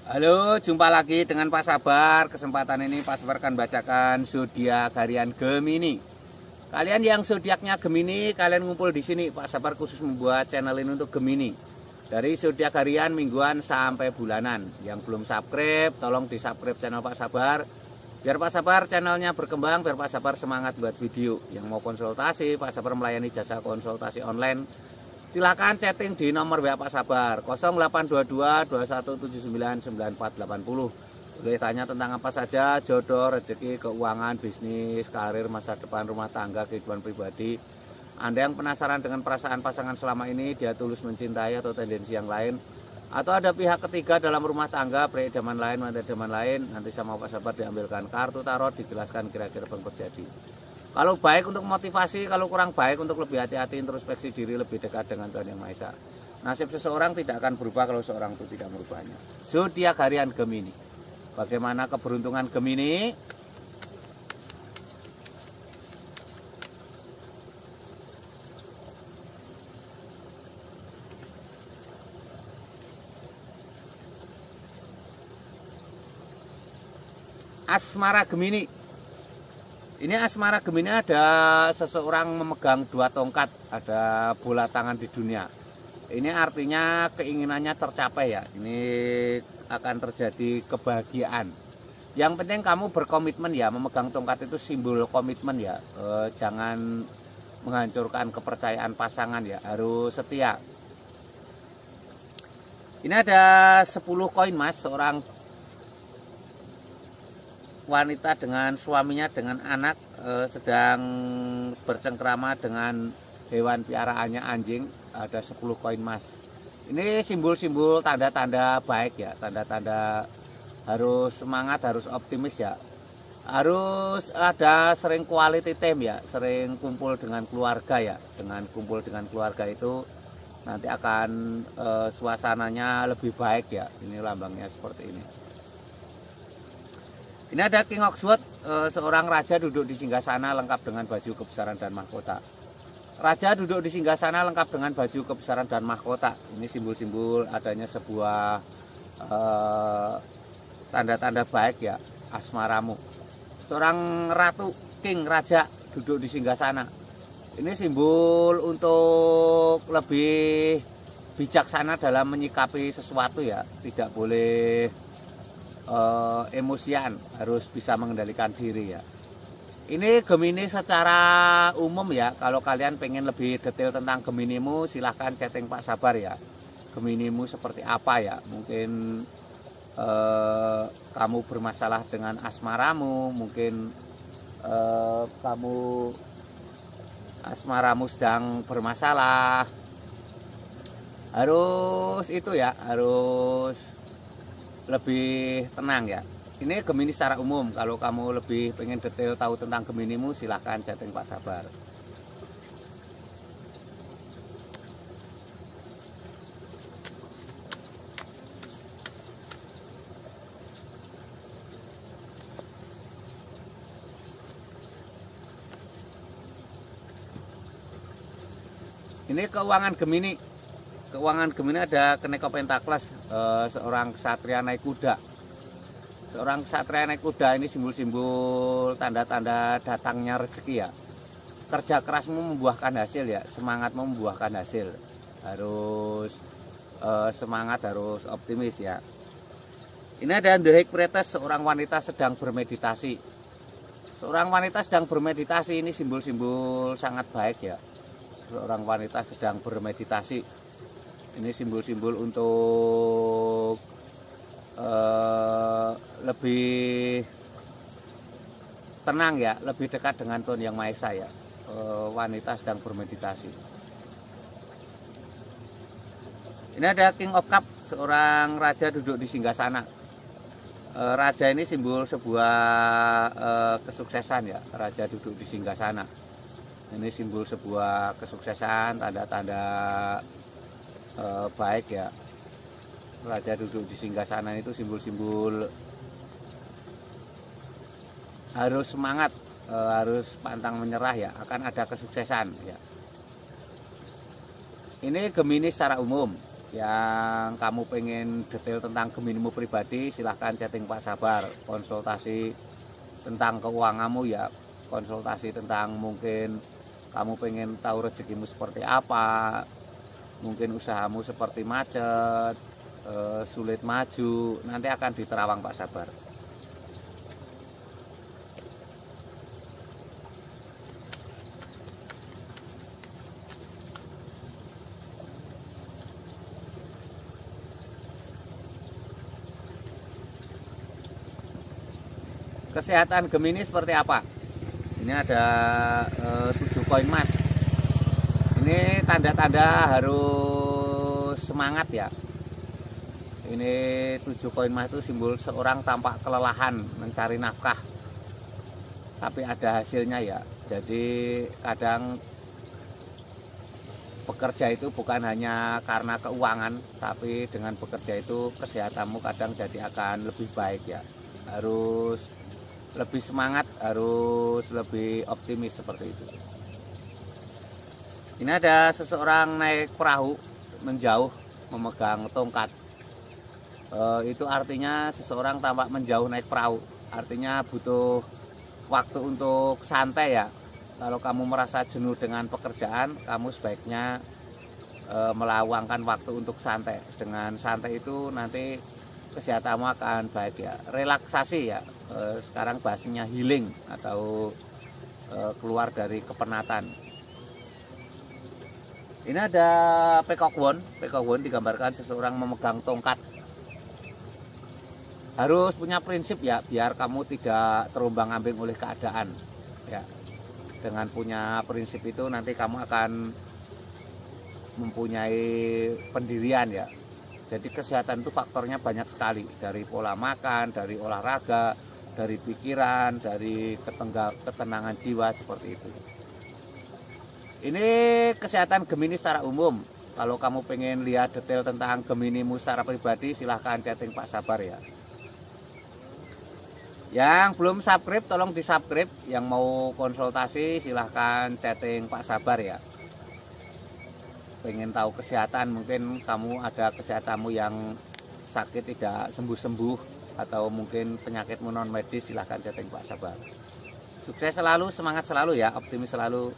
Halo, jumpa lagi dengan Pak Sabar. Kesempatan ini Pak Sabar akan bacakan zodiak harian Gemini. Kalian yang zodiaknya Gemini, kalian ngumpul di sini. Pak Sabar khusus membuat channel ini untuk Gemini. Dari zodiak harian, mingguan sampai bulanan. Yang belum subscribe, tolong di-subscribe channel Pak Sabar. Biar Pak Sabar channelnya berkembang, biar Pak Sabar semangat buat video. Yang mau konsultasi, Pak Sabar melayani jasa konsultasi online. Silakan chatting di nomor WA Pak Sabar 0822 2179 9480. Boleh tanya tentang apa saja, jodoh, rezeki, keuangan, bisnis, karir, masa depan, rumah tangga, kehidupan pribadi. Anda yang penasaran dengan perasaan pasangan selama ini, dia tulus mencintai atau tendensi yang lain, atau ada pihak ketiga dalam rumah tangga, pria idaman lain, wanita idaman lain, nanti sama Pak Sabar diambilkan kartu tarot, dijelaskan kira-kira apa yang terjadi. Kalau baik untuk motivasi, kalau kurang baik untuk lebih hati-hati, introspeksi diri, lebih dekat dengan Tuhan Yang Maha Esa. Nasib seseorang tidak akan berubah kalau seorang itu tidak merubahnya. Zodiak harian Gemini. Bagaimana keberuntungan Gemini? Asmara Gemini. Ini asmara Gemini ada seseorang memegang dua tongkat, ada bola tangan di dunia. Ini artinya keinginannya tercapai ya. Ini akan terjadi kebahagiaan. Yang penting kamu berkomitmen ya, memegang tongkat itu simbol komitmen ya. Jangan menghancurkan kepercayaan pasangan ya, harus setia. Ini ada 10 koin Mas, seorang wanita dengan suaminya dengan anak sedang bercengkrama dengan hewan piaraannya anjing, ada 10 koin Mas. Ini simbol-simbol tanda-tanda baik ya, tanda-tanda harus semangat, harus optimis ya. Harus ada sering quality time ya, sering kumpul dengan keluarga ya. Dengan kumpul dengan keluarga itu nanti akan suasananya lebih baik ya. Ini lambangnya seperti ini. Ini ada King of Swords, seorang raja duduk di singgasana lengkap dengan baju kebesaran dan mahkota. Raja duduk di singgasana lengkap dengan baju kebesaran dan mahkota. Ini simbol-simbol adanya sebuah tanda-tanda baik ya, asmaramu. Seorang ratu, king, raja duduk di singgasana. Ini simbol untuk lebih bijaksana dalam menyikapi sesuatu ya, tidak boleh emosian, harus bisa mengendalikan diri ya. Ini Gemini secara umum ya. Kalau kalian pengen lebih detail tentang Geminimu, silahkan chatting Pak Sabar ya. Geminimu seperti apa ya? Mungkin kamu bermasalah dengan asmaramu, mungkin kamu asmaramu sedang bermasalah. Harus itu ya, harus lebih tenang ya. Ini Gemini secara umum. Kalau kamu lebih pengen detail tahu tentang Geminimu, silahkan chatting Pak Sabar. Ini keuangan Gemini. Keuangan Gemini ada Kenek Pentakles, seorang ksatria naik kuda. Seorang ksatria naik kuda ini simbol-simbol tanda-tanda datangnya rezeki ya. Kerja kerasmu membuahkan hasil ya, semangatmu membuahkan hasil. Harus semangat, harus optimis ya. Ini ada The High Priestess, seorang wanita sedang bermeditasi. Seorang wanita sedang bermeditasi, ini simbol-simbol sangat baik ya. Seorang wanita sedang bermeditasi. Ini simbol-simbol untuk lebih tenang ya, lebih dekat dengan Tuhan Yang Maha Esa ya. Wanita sedang bermeditasi. Ini ada King of Cup, seorang raja duduk di singgasana. Raja ini simbol sebuah kesuksesan ya. Raja duduk di singgasana. Ini simbol sebuah kesuksesan, tanda-tanda baik ya. Raja duduk di singgasana itu simbol-simbol harus semangat, harus pantang menyerah ya, akan ada kesuksesan ya. Ini Gemini secara umum. Yang kamu pengen detail tentang Geminimu pribadi, silahkan chatting Pak Sabar. Konsultasi tentang keuanganmu ya, konsultasi tentang mungkin kamu pengen tahu rezekimu seperti apa, mungkin usahamu seperti macet, sulit maju, nanti akan diterawang Pak Sabar. Kesehatan Gemini seperti apa? Ini ada 7 koin emas. Ini tanda-tanda harus semangat ya. Ini 7 koin emas itu simbol seorang tampak kelelahan mencari nafkah, tapi ada hasilnya ya. Jadi kadang bekerja itu bukan hanya karena keuangan, tapi dengan bekerja itu kesehatanmu kadang jadi akan lebih baik ya. Harus lebih semangat, harus lebih optimis seperti itu. Ini ada seseorang naik perahu menjauh memegang tongkat. Itu artinya seseorang tampak menjauh naik perahu. Artinya butuh waktu untuk santai ya. Kalau kamu merasa jenuh dengan pekerjaan, kamu sebaiknya meluangkan waktu untuk santai. Dengan santai itu nanti kesehatanmu akan baik ya. Relaksasi ya, sekarang bahasanya healing atau keluar dari kepenatan. Ini ada Peacock Wand. Peacock Wand digambarkan seseorang memegang tongkat. Harus punya prinsip ya, biar kamu tidak terombang-ambing oleh keadaan ya. Dengan punya prinsip itu nanti kamu akan mempunyai pendirian ya. Jadi kesehatan itu faktornya banyak sekali, dari pola makan, dari olahraga, dari pikiran, dari ketenangan jiwa seperti itu. Ini kesehatan Gemini secara umum. Kalau kamu pengen lihat detail tentang Geminimu secara pribadi, silahkan chatting Pak Sabar ya. Yang belum subscribe tolong di subscribe. Yang mau konsultasi silahkan chatting Pak Sabar ya. Pengen tahu kesehatan, mungkin kamu ada kesehatanmu yang sakit tidak sembuh-sembuh, atau mungkin penyakitmu non medis, silahkan chatting Pak Sabar. Sukses selalu, semangat selalu ya, optimis selalu.